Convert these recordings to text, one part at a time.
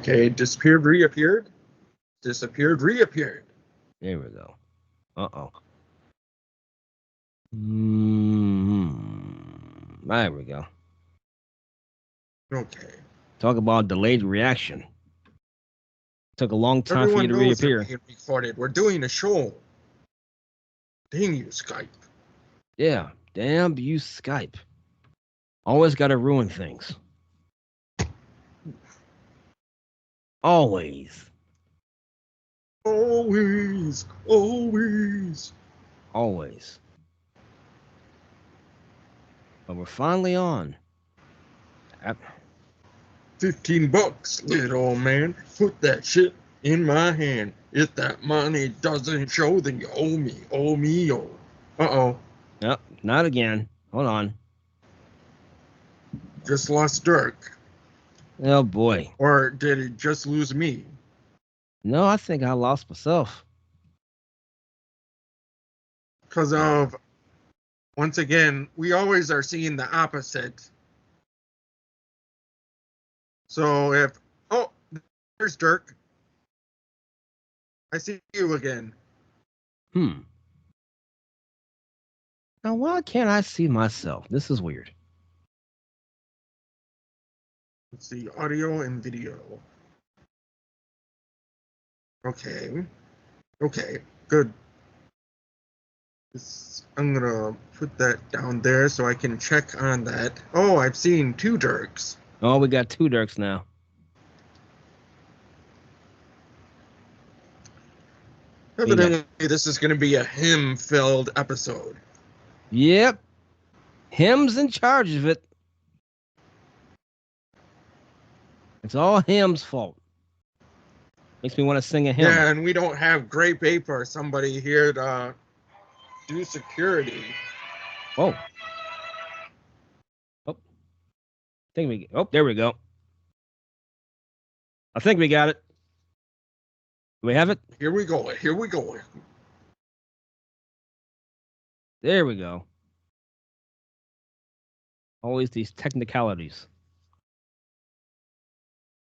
Okay, disappeared, reappeared. Disappeared, reappeared. There we go. Uh-oh. There we go. Okay. Talk about delayed reaction. Took a long time for you Everyone to knows reappear. we're being recorded. We're doing a show. Dang you, Skype. Yeah. Damn you, Skype. Always got to ruin things. Always. Always. Always. Always. But we're finally on. 15 bucks, little man. Put that shit in my hand. If that money doesn't show, then you owe me. Owe me, oh. Uh-oh. Yep, not again. Hold on. Just lost Dirk. Oh, boy. Or did he just lose me? No, I think I lost myself. Because of, once again, we always are seeing the opposite. So if, oh, there's Dirk. I see you again. Now, why can't I see myself? This is weird. Let's see, audio and video. Okay. Okay, good. I'm gonna put that down there so I can check on that. Oh, I've seen 2 Dirks. Oh, we got 2 Dirks now. Evidently, this is going to be a him-filled episode. Yep. Him's in charge of it. It's all him's fault. Makes me want to sing a hymn. Yeah, and we don't have Grape Ape or somebody here to do security. Oh. Oh. There we go. I think we got it. Do we have it? Here we go. Here we go. There we go. Always these technicalities.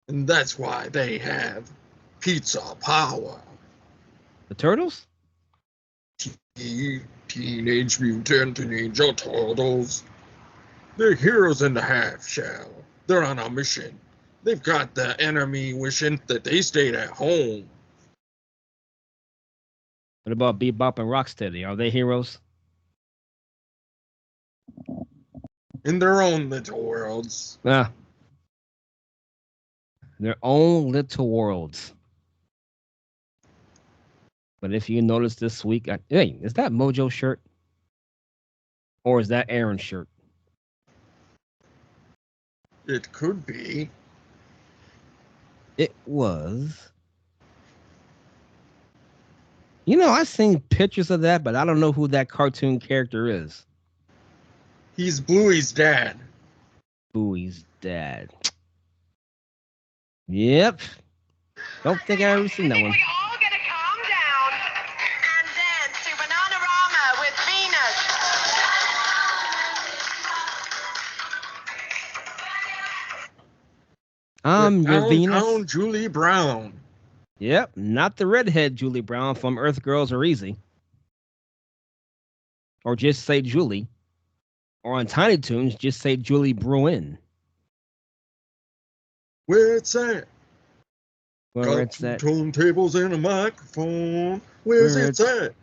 And that's why they have pizza power. The Turtles? Teenage Mutant Ninja Turtles. They're heroes in the half shell. They're on a mission. They've got the enemy wishing that they stayed at home. What about Bebop and Rocksteady? Are they heroes? In their own little worlds. Yeah. Their own little worlds. But if you notice this week, hey, is that Mojo's shirt? Or is that Aaron's shirt? It could be. It was. You know, I've seen pictures of that, but I don't know who that cartoon character is. He's Bluey's dad. Bluey's dad. Yep. Don't think I've ever seen that one. We're all gonna calm down and dance to Bananarama with Venus. I'm your Downtown Venus. Julie Brown. Yep, not the redhead Julie Brown from Earth Girls Are Easy. Or just say Julie. Or on Tiny Toons, just say Julie Bruin. Where it's at? Where it's at? Turntables and a microphone. Where's it at?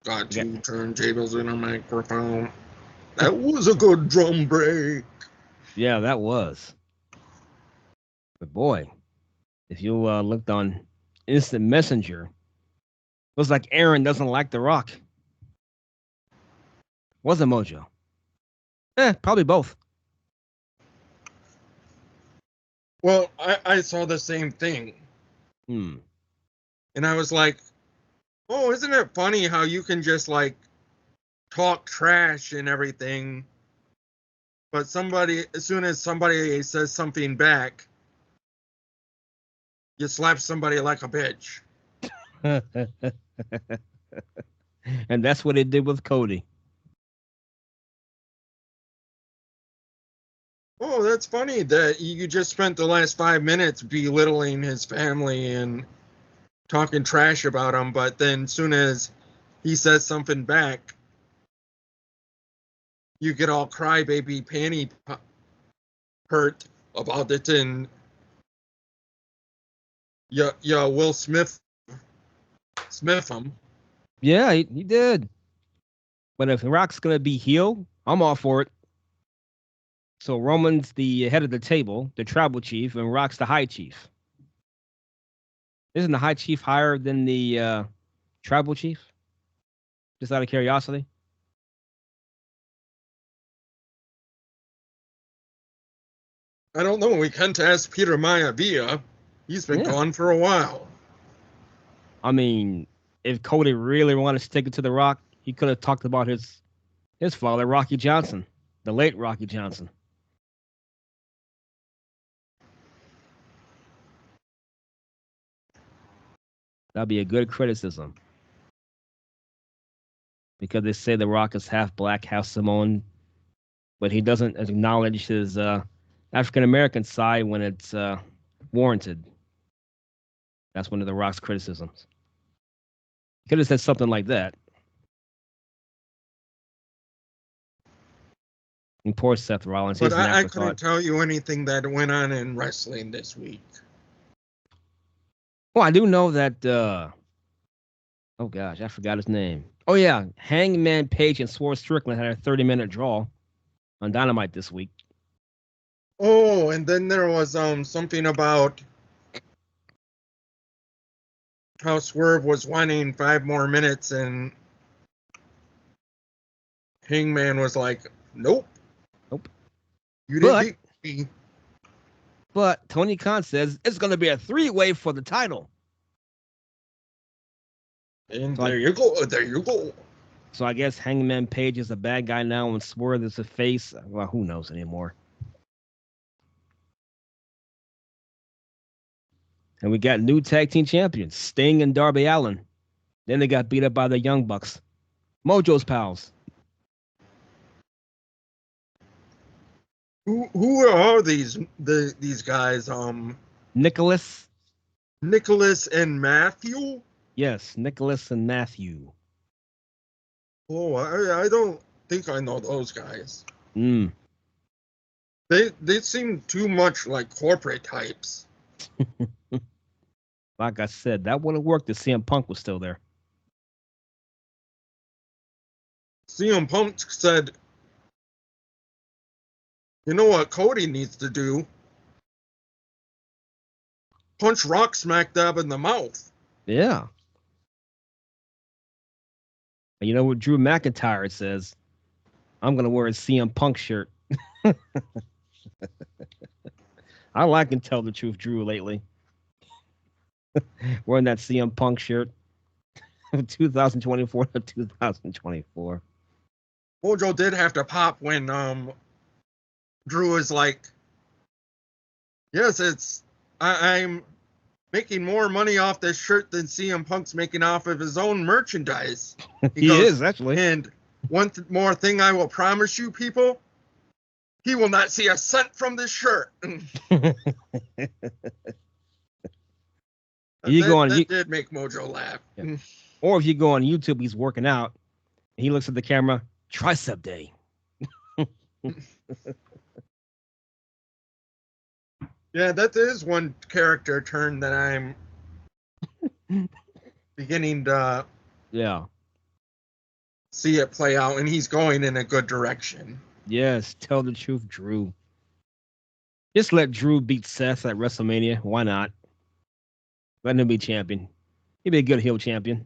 Got 2 turntables and a microphone. That was a good drum break. Yeah, that was. But boy, if you looked on Instant Messenger, looks like Aaron doesn't like The Rock. Was it Mojo? Probably both. Well, I saw the same thing. And I was like, oh, isn't it funny how you can just like talk trash and everything, but as soon as somebody says something back, you slap somebody like a bitch. And that's what it did with Cody. Oh, that's funny that you just spent the last 5 minutes belittling his family and talking trash about him, but then as soon as he says something back, you get all crybaby panty hurt about it, and yeah, Will Smith him. Yeah, he did. But if The Rock's gonna be heel, I'm all for it. So Roman's the head of the table, the tribal chief, and Rock's the high chief. Isn't the high chief higher than the tribal chief? Just out of curiosity. I don't know. We can't ask Peter Maivia. He's been gone for a while. I mean, if Cody really wanted to take it to The Rock, he could have talked about his father, Rocky Johnson, the late Rocky Johnson. That'd be a good criticism. Because they say The Rock is half black, half Samoan, but he doesn't acknowledge his African American side when it's warranted. That's one of The Rock's criticisms. He could have said something like that. And poor Seth Rollins. But I couldn't tell you anything that went on in wrestling this week. Well, I do know that. Oh gosh, I forgot his name. Oh yeah, Hangman Page and Swerve Strickland had a 30-minute draw on Dynamite this week. Oh, and then there was something about how Swerve was wanting 5 more minutes, and Hangman was like, "Nope, you didn't beat me." But Tony Khan says it's going to be a 3-way for the title. And so you go. So I guess Hangman Page is a bad guy now, and Swerve is a face. Well, who knows anymore? And we got new tag team champions, Sting and Darby Allin. Then they got beat up by the Young Bucks, Mojo's pals. Who are these guys? Nicholas and Matthew. Yes, Nicholas and Matthew. Oh, I don't think I know those guys. They seem too much like corporate types. Like I said, that would have worked if CM Punk was still there. CM Punk said, "You know what Cody needs to do? Punch Rock smack dab in the mouth." Yeah. And you know what Drew McIntyre says? I'm going to wear a CM Punk shirt. I like and tell the truth, Drew, lately. Wearing that CM Punk shirt. 2024 to 2024. Mojo did have to pop when Drew is like, "Yes, I'm making more money off this shirt than CM Punk's making off of his own merchandise." He is, actually. And one more thing I will promise you, people, he will not see a cent from this shirt. That did make Mojo laugh. Yeah. Or if you go on YouTube, he's working out, and he looks at the camera, tricep day. Yeah, that is one character turn that I'm beginning to see it play out, and he's going in a good direction. Yes, tell the truth, Drew. Just let Drew beat Seth at WrestleMania. Why not? Let him be champion. He'd be a good heel champion.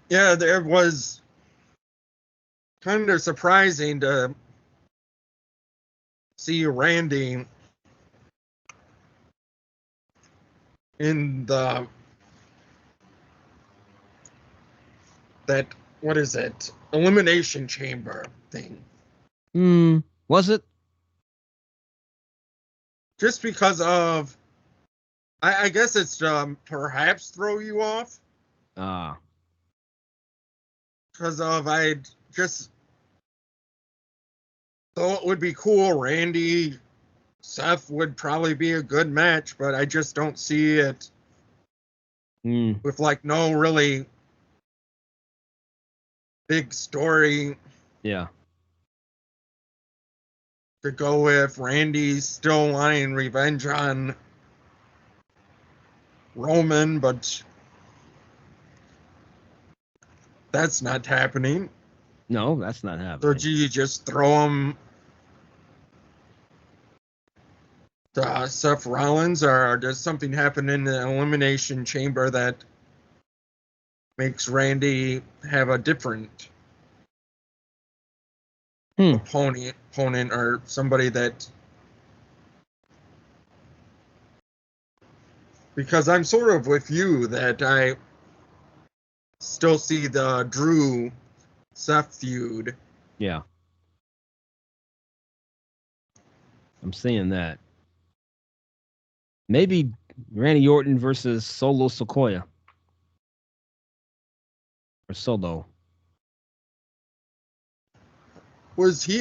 Yeah, there was kind of surprising to see Randy in that what is it? Elimination Chamber thing. Was it? Just because of, I guess it's perhaps throw you off. Because of So it would be cool. Randy, Seth would probably be a good match, but I just don't see it with like no really big story. Yeah. To go with. Randy's still wanting revenge on Roman, but that's not happening. No, that's not So happening. do you just throw him to Seth Rollins, or does something happen in the Elimination Chamber that makes Randy have a different opponent or somebody that... Because I'm sort of with you that I still see the Drew Seth feud. Yeah. I'm seeing that. Maybe Randy Orton versus Solo Sequoia. Or Solo. Was he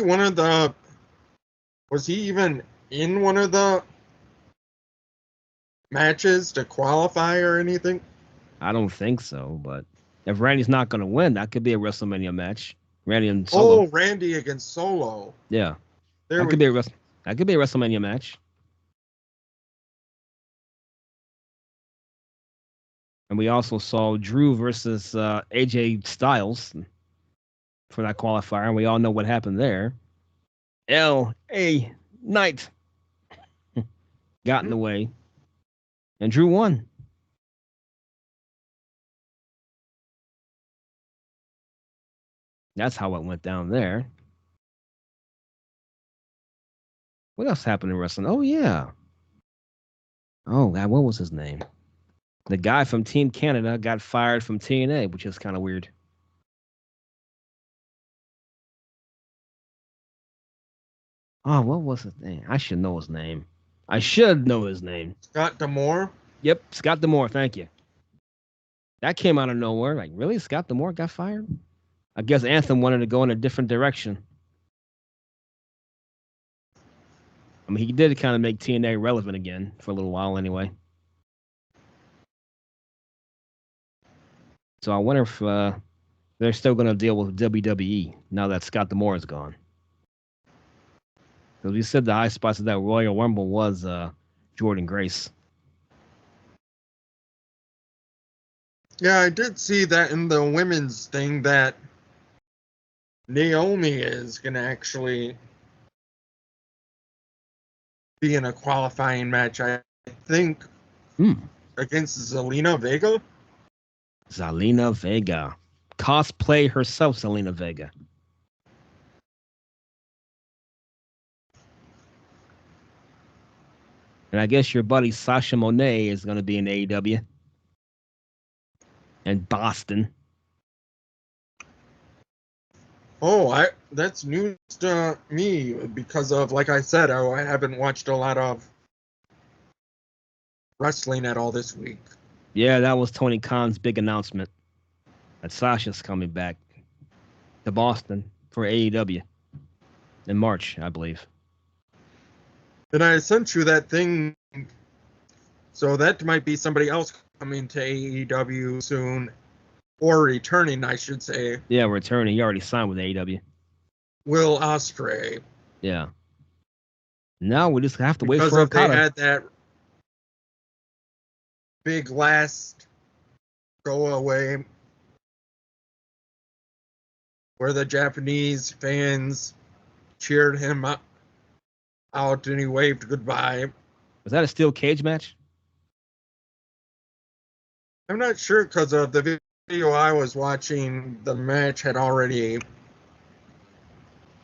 even in one of the matches to qualify or anything? I don't think so, but if Randy's not going to win, that could be a WrestleMania match. Randy and Solo. Oh, Randy against Solo. Yeah. That could be a WrestleMania match. And we also saw Drew versus AJ Styles for that qualifier, and we all know what happened there. L.A. Knight got in the way, and Drew won. That's how it went down there. What else happened in wrestling? Oh, yeah. Oh, God, what was his name? The guy from Team Canada got fired from TNA, which is kind of weird. Oh, what was his name? I should know his name. Scott D'Amore? Yep, Scott D'Amore, thank you. That came out of nowhere. Like, really? Scott D'Amore got fired? I guess Anthem wanted to go in a different direction. I mean, he did kind of make TNA relevant again for a little while anyway. So I wonder if they're still going to deal with WWE now that Scott D'Amore is gone. Because we said the high spots of that Royal Rumble was Jordan Grace. Yeah, I did see that in the women's thing that Naomi is going to actually be in a qualifying match, I think, against Zelina Vega. Zelina Vega. Cosplay herself, Zelina Vega. And I guess your buddy Sasha Monet is going to be in AEW. And Boston. Oh, that's news to me because of, like I said, I haven't watched a lot of wrestling at all this week. Yeah, that was Tony Khan's big announcement that Sasha's coming back to Boston for AEW in March, I believe. And I sent you that thing, so that might be somebody else coming to AEW soon, or returning, I should say. Yeah, returning. He already signed with AEW. Will Ospreay. Yeah. Now we just have to wait for Because Okada. they had that big last go away where the Japanese fans cheered him out and he waved goodbye. Was that a steel cage match? I'm not sure because of the video I was watching, the match had already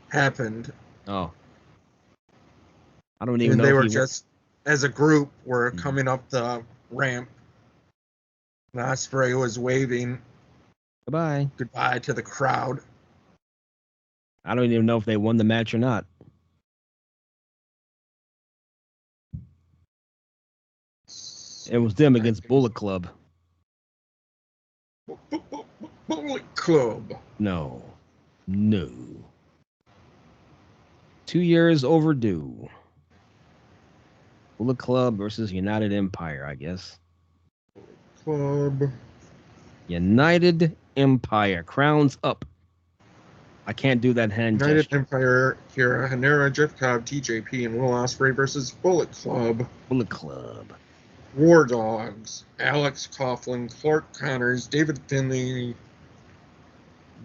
happened. Oh. I don't even and know they if were he just, as a group, were coming up the ramp. And Ospreay was waving goodbye to the crowd. I don't even know if they won the match or not. It was them against Bullet Club. Bullet Club. No. 2 years overdue. Bullet Club versus United Empire, I guess. Club. United Empire. Crowns up. I can't do that hand United gesture. Empire, Kira, Hanera, Jeff Cobb, TJP, and Will Ospreay versus Bullet Club. Bullet Club. War Dogs. Alex Coughlin, Clark Connors, David Finley,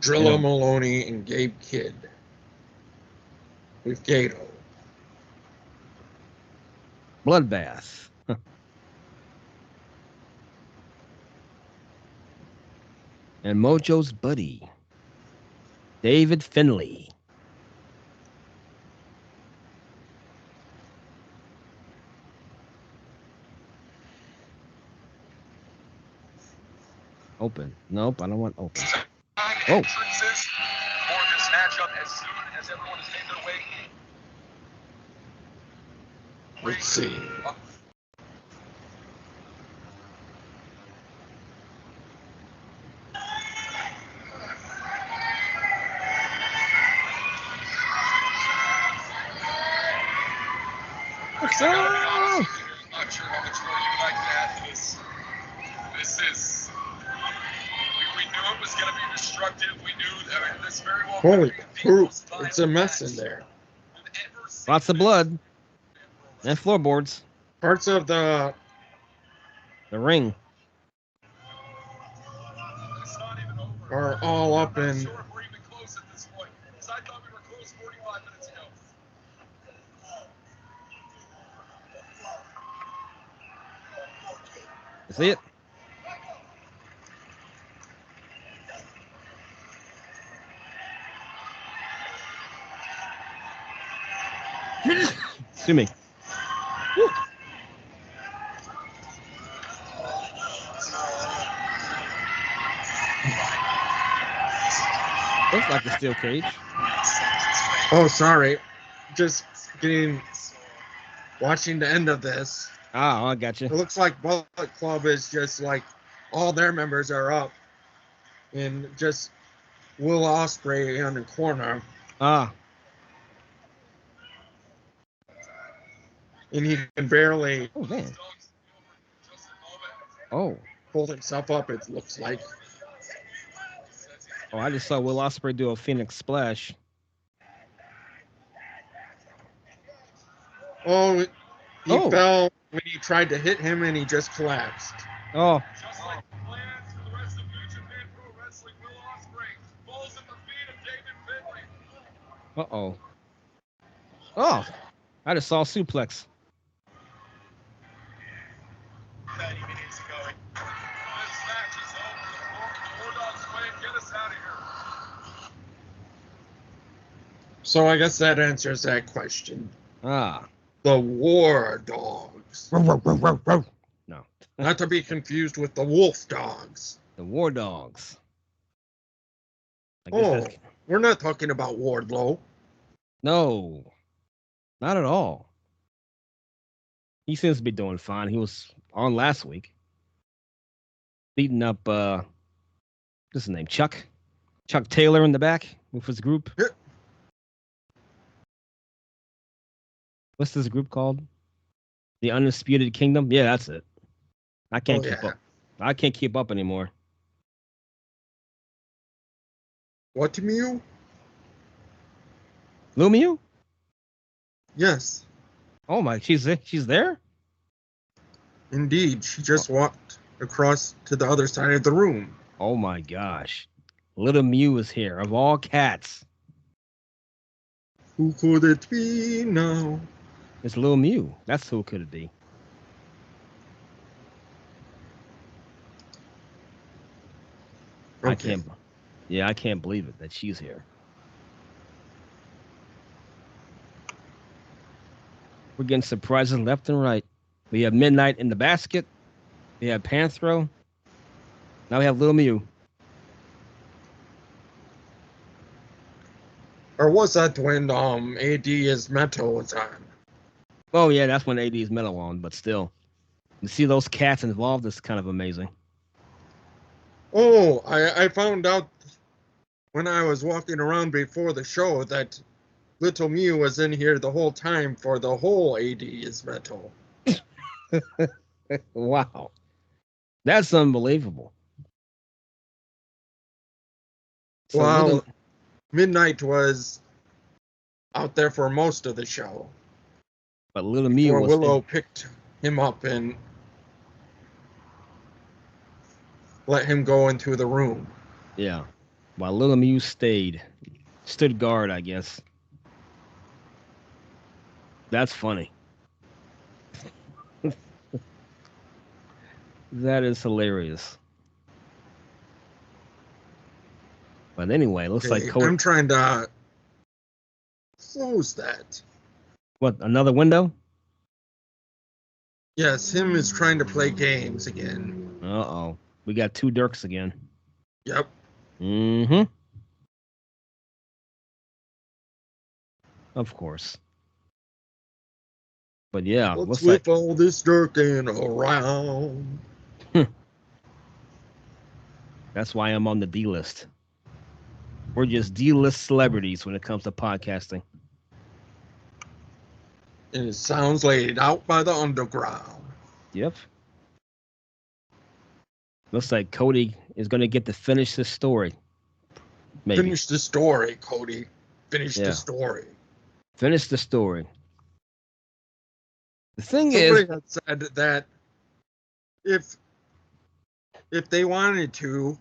Drilla Maloney, and Gabe Kidd. With Gato. Bloodbath. And Mojo's buddy, David Finley. Open. Nope, I don't want open. Oh. For this matchup as soon as everyone has made their way. Let's see. I'm not sure how much more you'd like to add to this. This is. We knew it was going to be destructive. We knew that this very well. Holy poop. It's a mess in there. Lots of blood. And floorboards. Parts of the ring are all up in. See it? Excuse me. Woo. Looks like a steel cage. Oh, sorry. Just watching the end of this. Oh, I got you. It looks like Bullet Club is just like all their members are up, and just Will Ospreay on the corner. Ah. And he can barely hold himself up, it looks like. Oh, I just saw Will Ospreay do a Phoenix Splash. Oh, he fell when he tried to hit him, and he just collapsed. Oh. Just like the plans for the rest of New Japan Pro Wrestling, Will Ospreay falls at the feet of David Finley. Uh-oh. Oh, I just saw a suplex. 90 minutes ago. This match is over. The War Dogs win. Get us out of here. So I guess that answers that question. Ah. The War Dogs. No. Not to be confused with the Wolf Dogs. The War Dogs. Oh, we're not talking about Wardlow. No. Not at all. He seems to be doing fine. He was on last week. Beating up, what's his name? Chuck Taylor in the back with his group. Yeah. What's this group called? The Undisputed Kingdom? Yeah, that's it. I can't keep up. I can't keep up anymore. What, Mew? Lumiu? Yes. Oh my, she's there? Indeed, she just walked across to the other side of the room. Oh my gosh. Little Mew is here, of all cats. Who could it be now? It's Little Mew. That's who could it be. Okay. I can't believe it that she's here. We're getting surprises left and right. We have Midnight in the Basket. We have Panthro. Now we have Little Mew. Or was that when AD's Metal was on? Oh yeah, that's when AD's Metal on, but still. To see those cats involved is kind of amazing. Oh, I found out when I was walking around before the show that Little Mew was in here the whole time for the whole AD is metal. Wow. That's unbelievable. So Well, Midnight was out there for most of the show. But Little Mew Before was Willow picked him up and let him go into the room. Yeah. While Little Mew stood guard, I guess. That's funny. That is hilarious. But anyway, looks like Cody. I'm trying to close that. What, another window? Yes, him is trying to play games again. Uh-oh. We got two Dirks again. Yep. Mm-hmm. Of course. But yeah, What's looks with like all this dirking around? that's why I'm on the D list. We're just D-list celebrities when it comes to podcasting. And it sounds laid out by the underground. Yep. Looks like Cody is going to get to finish this story. Maybe. Finish the story, Cody. Finish the story. Finish the story. The thing Somebody had said that if they wanted to,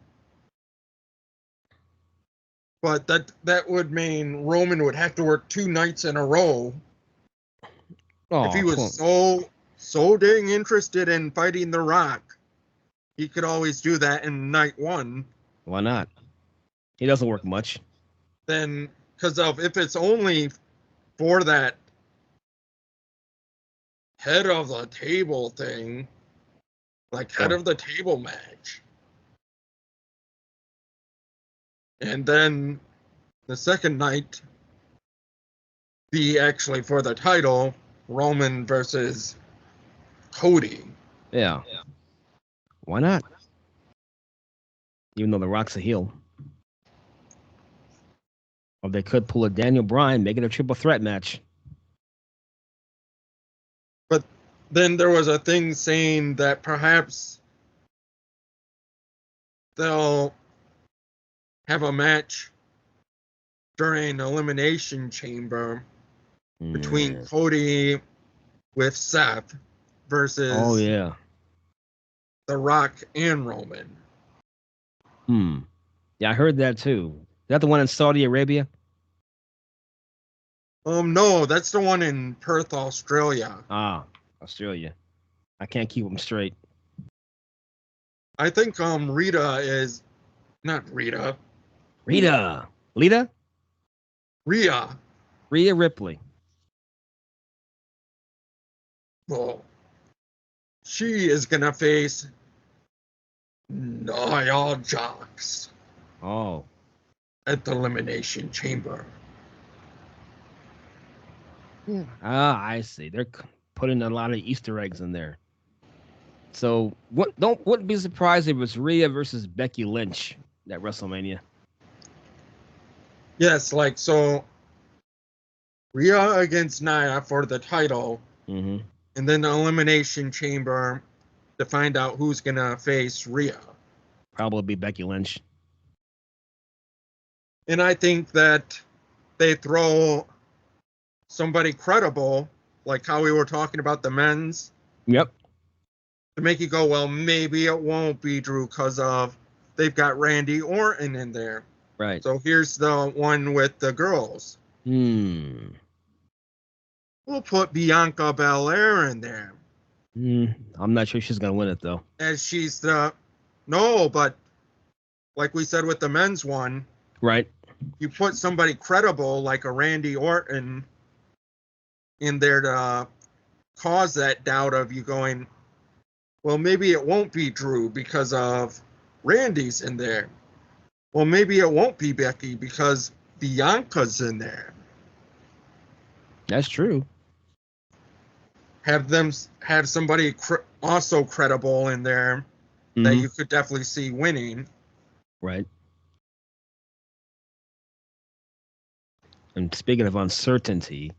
but that would mean Roman would have to work 2 nights in a row. If he was so dang interested in fighting The Rock, he could always do that in night 1. Why not? He doesn't work much. Then, because if it's only for that head of the table thing, like head of the table match. And then the second night be actually for the title, Roman versus Cody. Yeah. Why not? Even though The Rock's a heel. Or they could pull a Daniel Bryan, make it a triple threat match. But then there was a thing saying that perhaps they'll have a match during Elimination Chamber between Cody with Seth versus The Rock and Roman. Yeah, I heard that too. Is that the one in Saudi Arabia? No, that's the one in Perth, Australia. Ah, Australia. I can't keep them straight. I think Rita is not Rita. Rita. Lita? Rhea Ripley. Well, she is gonna face Nia Jax. Oh. At the Elimination Chamber. Ah, I see. They're putting a lot of Easter eggs in there. So wouldn't be surprised if it was Rhea versus Becky Lynch at WrestleMania. Yes, like so Rhea against Nia for the title. Mm-hmm. And then the Elimination Chamber to find out who's gonna face Rhea. Probably Becky Lynch. And I think that they throw somebody credible, like how we were talking about the men's. Yep. To make you go, well, maybe it won't be Drew because of they've got Randy Orton in there. Right. So here's the one with the girls. We'll put Bianca Belair in there. I'm not sure she's going to win it, though. As she's the... No, but like we said with the men's one. Right. You put somebody credible like a Randy Orton in there to cause that doubt of you going, well, maybe it won't be Drew because of Randy's in there. Well, maybe it won't be Becky because Bianca's in there. That's true. Have somebody also credible in there that you could definitely see winning. Right. And speaking of uncertainty,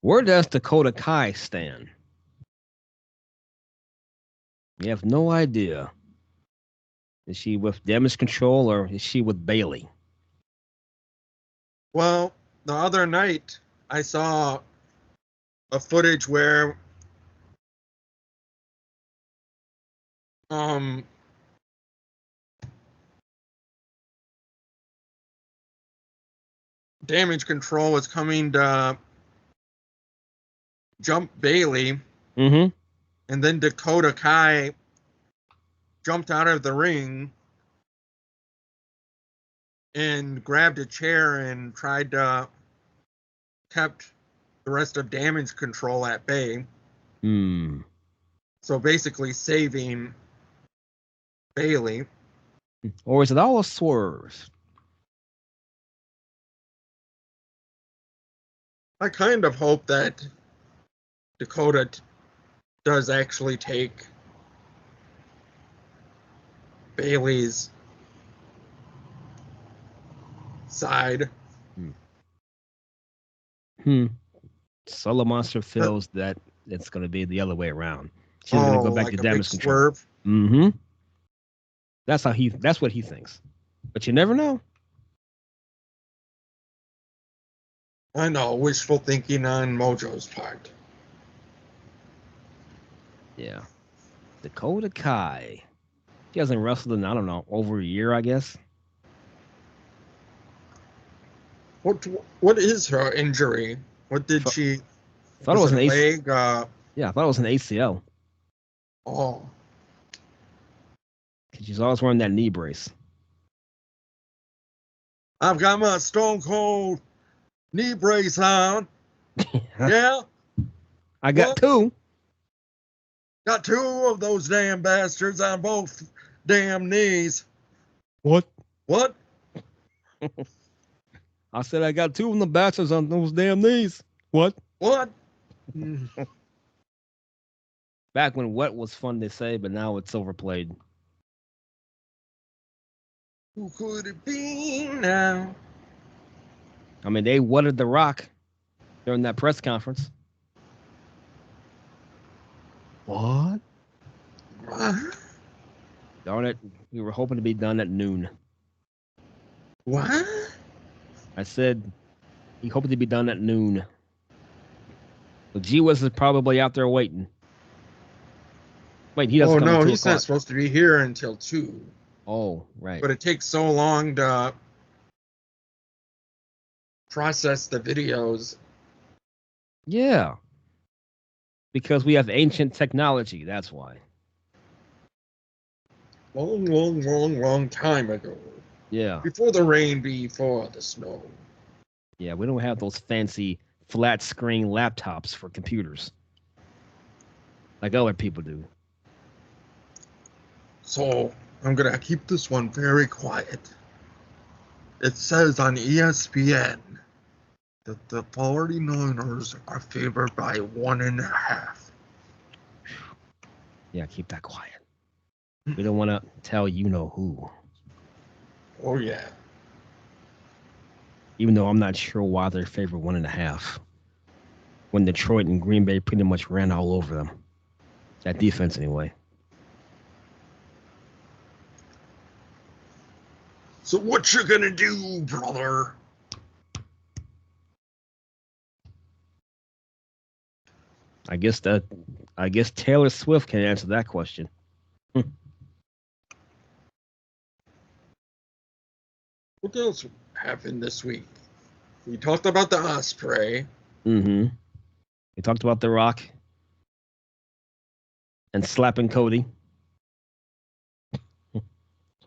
where does Dakota Kai stand? We have no idea. Is she with Damage Control or is she with Bailey? Well, the other night I saw a footage where Damage Control was coming to jump Bailey, Mm-hmm. and then Dakota Kai jumped out of the ring and grabbed a chair and tried to kept the rest of Damage Control at bay. Hmm. So basically saving Bailey. Or is it all a swerve? I kind of hope that Dakota does actually take Bailey's side. Solo Monster feels that it's going to be the other way around. She's going to go back like to a Damage big Control. Swerve. Mm-hmm. That's what he thinks. But you never know. I know, wishful thinking on Mojo's part. Yeah. Dakota Kai. She hasn't wrestled in, I don't know, over a year, I guess. What is her injury? What did she? Thought it was an leg. Yeah, I thought it was an ACL. Oh. She's always wearing that knee brace. I've got my Stone Cold knee brace on. Yeah. I got two. Got two of those damn bastards on both damn knees. What? I said I got two of the bastards on those damn knees. What? Back when what was fun to say, but now it's overplayed. Who could it be now? I mean, they whatted The Rock during that press conference. What? Darn it. We were hoping to be done at noon. What? I said he hoped to be done at noon. So G-Wiz is probably out there waiting. Wait, he doesn't come no, at 2 he's o'clock. not supposed to be here until 2. Oh, right. But it takes so long to process the videos. Yeah. Because we have ancient technology, that's why. Long time ago. Yeah. Before the rain, before the snow. Yeah, we don't have those fancy flat screen laptops for computers like other people do. So I'm going to keep this one very quiet. It says on ESPN that the 49ers are favored by 1.5. Yeah, keep that quiet. We don't want to tell you know who. Oh, yeah. Even though I'm not sure why they're favored 1.5. When Detroit and Green Bay pretty much ran all over them. That defense, anyway. So what you gonna do, brother? I guess Taylor Swift can answer that question. What else happened this week? We talked about the Osprey. Mm-hmm. We talked about The Rock and slapping Cody.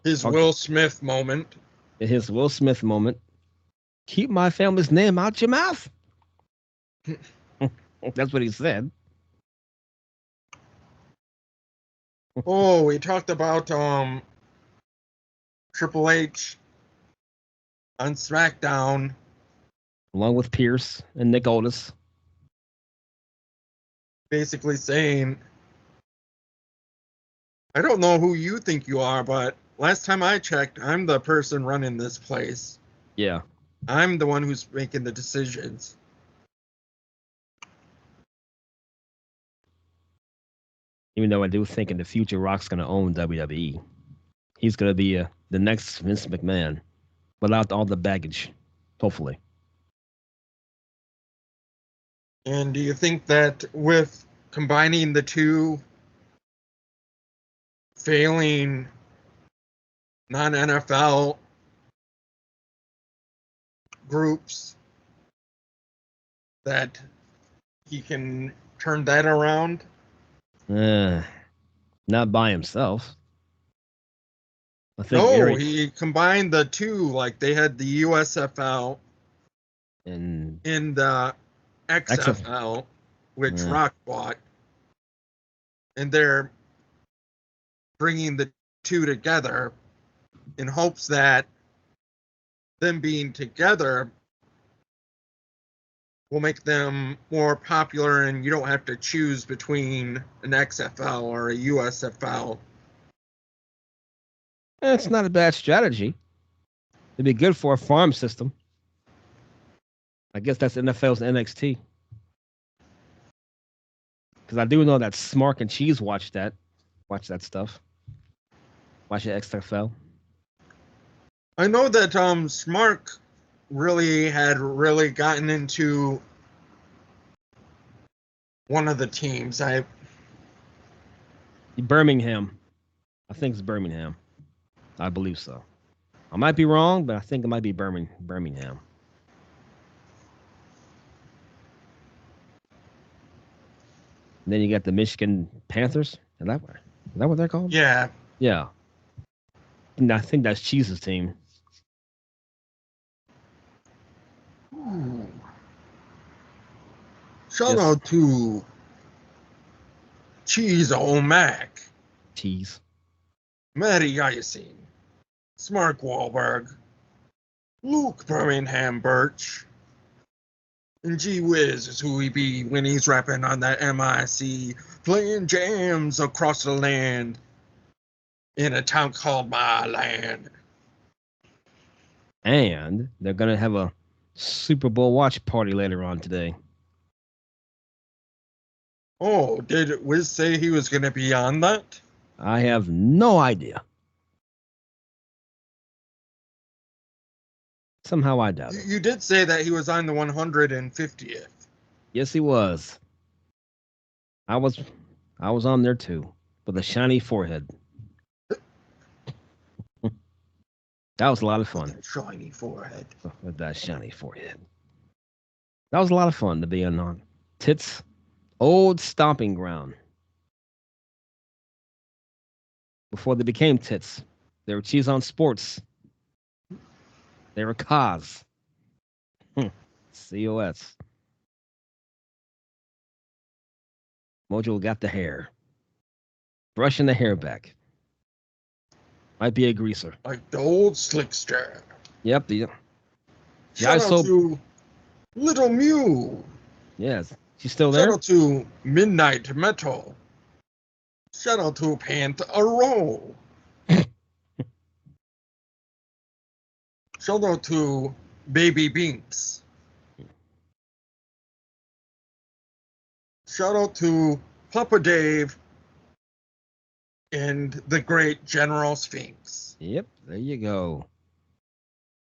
His Will Smith moment. His Will Smith moment. Keep my family's name out your mouth. That's what he said. Oh, we talked about Triple H on SmackDown. Along with Pierce and Nick Aldis. Basically saying, I don't know who you think you are, but last time I checked, I'm the person running this place. Yeah. I'm the one who's making the decisions. Even though I do think in the future Rock's going to own WWE. He's going to be the next Vince McMahon without all the baggage, hopefully. And do you think that with combining the two failing non-NFL groups that he can turn that around? Not by himself. I think No, he combined the two. Like they had the USFL and the XFL, which Rock bought, and they're bringing the two together in hopes that them being together will make them more popular, and you don't have to choose between an XFL or a USFL. It's not a bad strategy. It'd be good for a farm system. I guess that's NFL's NXT. Because I do know that Smark and Cheese watch that stuff. Watch the XFL. I know that Smark had really gotten into one of the teams. Birmingham. I think it's Birmingham. I believe so. I might be wrong, but I think it might be Birmingham. And then you got the Michigan Panthers. Is that what they're called? Yeah. Yeah. And I think that's Cheese's team. Ooh. Shout out to Cheese O'Mac. Cheese. Matty Icing. Smark Wahlberg. Luke Birmingham Birch. And Gee Whiz is who he be when he's rapping on that MIC, playing jams across the land in a town called My Land. And they're going to have a Super Bowl watch party later on today. Oh, did Wiz say he was going to be on that? I have no idea. Somehow I doubt it. You did say that he was on the 150th. Yes, he was. I was on there too, with a shiny forehead. That was a lot of fun. Shiny forehead. With that shiny forehead. That was a lot of fun to be on Tits' old stomping ground. Before they became Tits, they were Cheese on Sports. They were COS. COS. Mojo got the hair. Brushing the hair back. Might be a greaser. Like the old slickster. Yep. Shout out to Little Mew. Yes. She's still there? Shout out to Midnight Metal. Shout out to Pantaro. Shout out to Baby Binks. Shout out to Papa Dave and the great General Sphinx. Yep, there you go.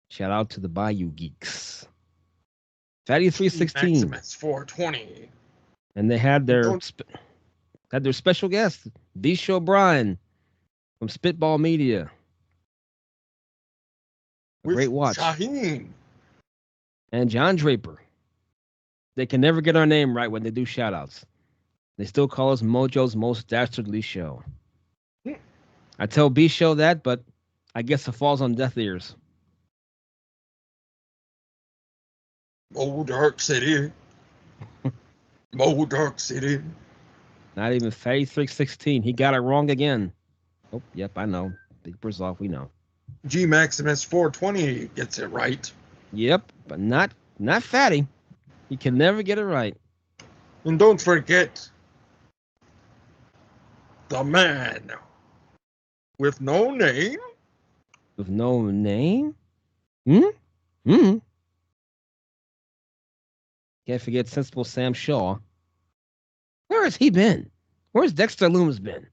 Shout out to the Bayou Geeks. Fatty 316. Maximus 420. And they had their special guest, Bisha O'Brien from Spitball Media. Great watch. Shaheen. And John Draper. They can never get our name right when they do shout-outs. They still call us Mojo's Most Dastardly Show. I tell B-Show that, but I guess it falls on deaf ears. MoDerk City. MoDerk City. Not even Fatty 316. He got it wrong again. Oh, yep, I know. Big Brazil, we know. G Maximus 420 gets it right. Yep, but not Fatty. He can never get it right. And don't forget the man with no name. With no name? Can't forget sensible Sam Shaw. Where has he been? Where's Dexter Loomis been?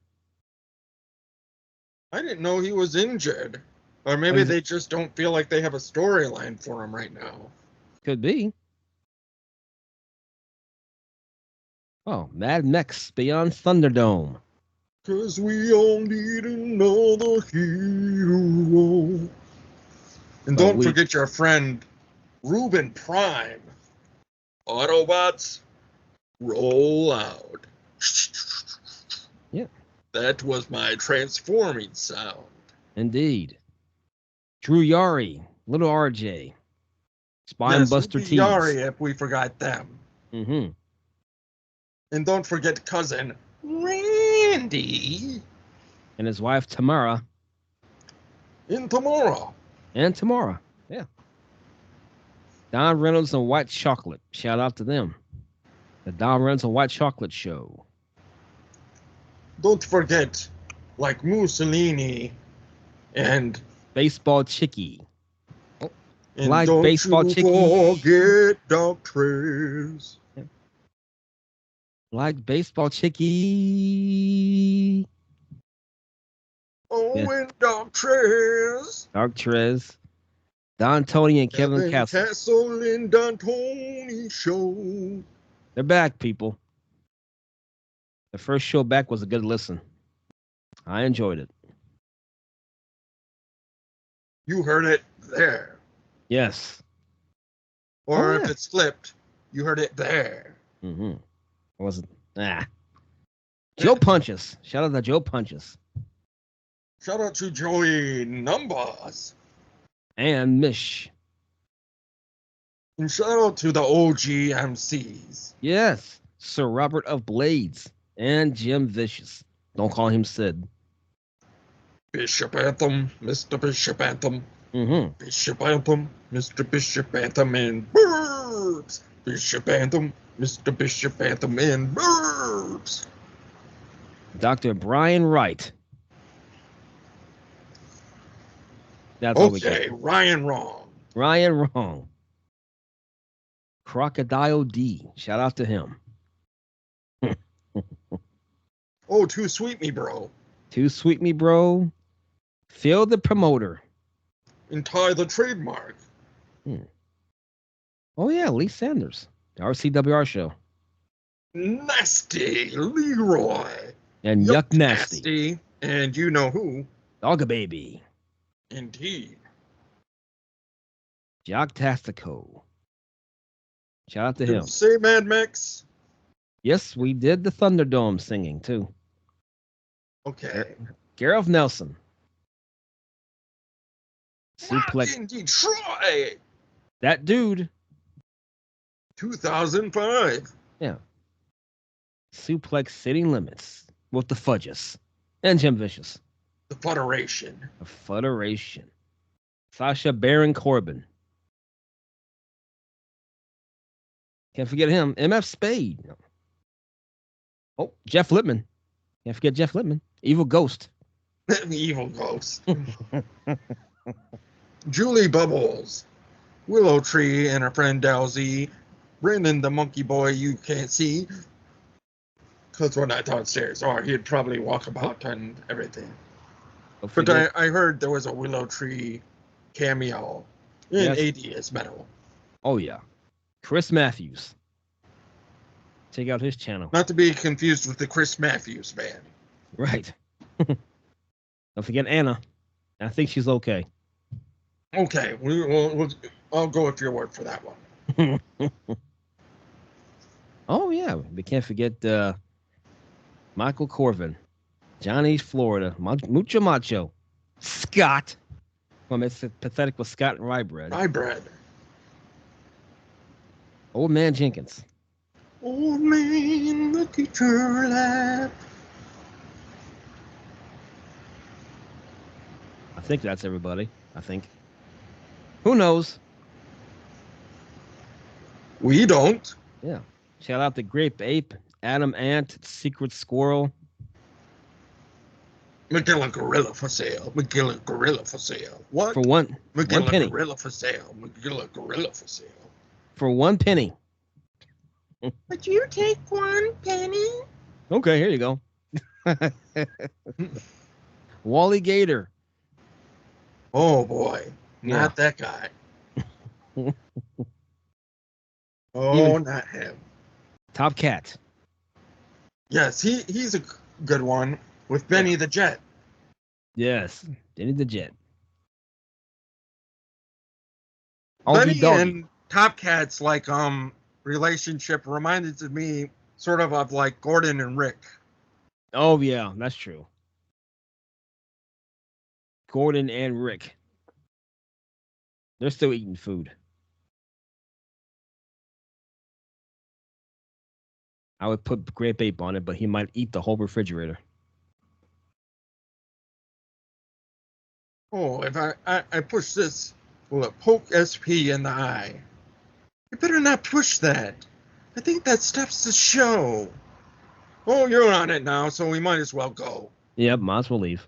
I didn't know he was injured. Or maybe they just don't feel like they have a storyline for him right now. Could be. Oh, Mad Max Beyond Thunderdome. 'Cause we all need another hero. And don't forget your friend Ruben Prime. Autobots, roll out. Yeah. That was my transforming sound. Indeed. Drew Yari, Little RJ. Spinebuster Tees. Yari, if we forgot them. Mm-hmm. And don't forget cousin Randy. And his wife Tamara. And Tamara. Yeah. Don Reynolds and White Chocolate. Shout out to them. The Don Reynolds and White Chocolate Show. Don't forget, like Mussolini and Baseball Chickie. And like don't Baseball you Chickie. forget Doctors. Like Baseball Chickie. Oh, Yeah. and Doctors. Dark Don Tony and Kevin Castle. Castle and Don Tony Show. They're back, people. The first show back was a good listen. I enjoyed it. You heard it there. Yes. Or if it's flipped, you heard it there. Mm-hmm. Wasn't Joe Punches. Shout out to Joe Punches. Shout out to Joey Numbers. And Mish. And shout out to the OG MCs. Yes. Sir Robert of Blades. And Jim Vicious. Don't call him Sid. Bishop Anthem, Mr. Bishop Anthem. Mm-hmm. Bishop Anthem, Mr. Bishop Anthem, and Burbs. Bishop Anthem, Mr. Bishop Anthem, and Burbs. Dr. Brian Wright. That's all we got. Okay, Ryan Wrong. Ryan Wrong. Crocodile D. Shout out to him. Oh, Too Sweet Me Bro. Too Sweet Me Bro. Phil the Promoter. And Ty the Trademark. Oh, yeah, Lee Sanders. The RCWR show. Nasty Leroy. And Yuck Nasty. And you know who. Dogga Baby. Indeed. Jock Tastico. Shout out to him. Say Mad Max. Yes, we did the Thunderdome singing, too. Okay. Gareth Nelson. Suplex. In Detroit. That dude. 2005. Yeah. Suplex City Limits with the Fudges. And Jim Vicious. The Federation. The Federation. Sasha Baron Corbin. Can't forget him. MF Spade. Oh, Jeff Lippman. Can't forget Jeff Lippman. Evil Ghost. Evil Ghost. Julie Bubbles. Willow Tree and her friend Dowsy. Brandon the monkey boy you can't see. Because we're not downstairs. Or he'd probably walk about and everything. But I heard there was a Willow Tree cameo in ADS Metal. Oh, yeah. Chris Matthews. Check out his channel. Not to be confused with the Chris Matthews band. Right. Don't forget Anna. I think she's okay. Okay. I'll go with your word for that one. Oh, yeah. We can't forget Michael Corvin. Johnny's Florida. Mucho Macho. Scott. Well, it's pathetic with Scott and Rye Bread. Old Man Jenkins. Old man, the teacher lap. I think that's everybody. I think. Who knows? We don't. Yeah. Shout out to Grape Ape, Adam Ant, Secret Squirrel. McGilla Gorilla for sale. McGilla Gorilla for sale. What? For one McGilla penny. Gorilla for sale. McGilla Gorilla for sale. For 1 penny. Would you take one, Penny? Okay, here you go. Wally Gator. Oh boy, Yeah. not that guy. Oh, Even- not him. Top Cat. Yes, he's a good one with Benny the Jet. Yes. Danny the Jet. Augie Benny Doggy. and Top Cat's like relationship reminded me sort of like Gordon and Rick. Oh yeah, that's true. Gordon and Rick. They're still eating food. I would put grape ape on it, but he might eat the whole refrigerator. Oh, if I push this, will it poke SP in the eye? You better not push that. I think that stops the show. Oh, you're on it now, so we might as well go. Yep, might as well leave.